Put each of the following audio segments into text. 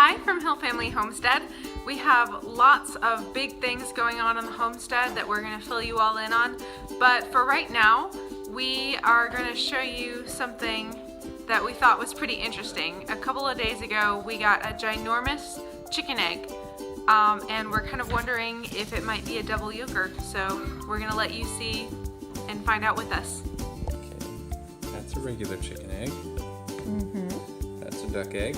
Hi from Hill Family Homestead. We have lots of big things going on the homestead that we're going to fill you all in on. But for right now, we are going to show you something that we thought was pretty interesting. A couple of days ago, we got a ginormous chicken egg. And we're kind of wondering if it might be a double yolker. So we're going to let you see and find out with us. Okay, that's a regular chicken egg. Mm-hmm. That's a duck egg.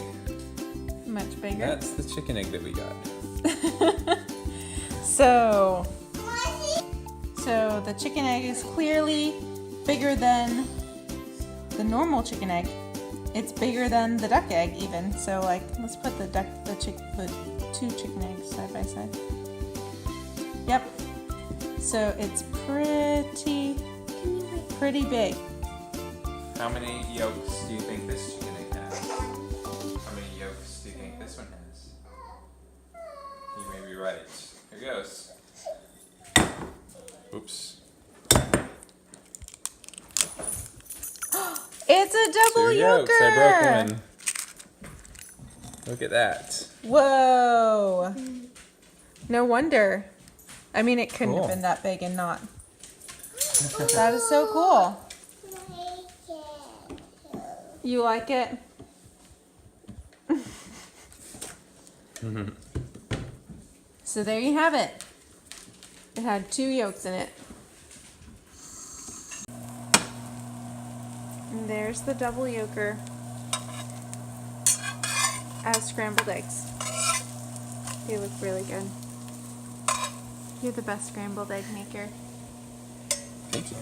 Much bigger. That's the chicken egg that we got. So the chicken egg is clearly bigger than the normal chicken egg. It's bigger than the duck egg even. So like, let's put the two chicken eggs side by side. Yep. So it's pretty big. How many yolks do you think this chicken egg has? How many yolks do you think this one has? You may be right. Here goes. Oops. It's a double 2 yolker! yolks. I broke one. Look at that. Whoa! No wonder. I mean, it couldn't Cool. have been that big and not. That is so cool. You like it? So there you have it. It had 2 yolks in it. And there's the double yolker as scrambled eggs. They look really good. You're the best scrambled egg maker. Thank you.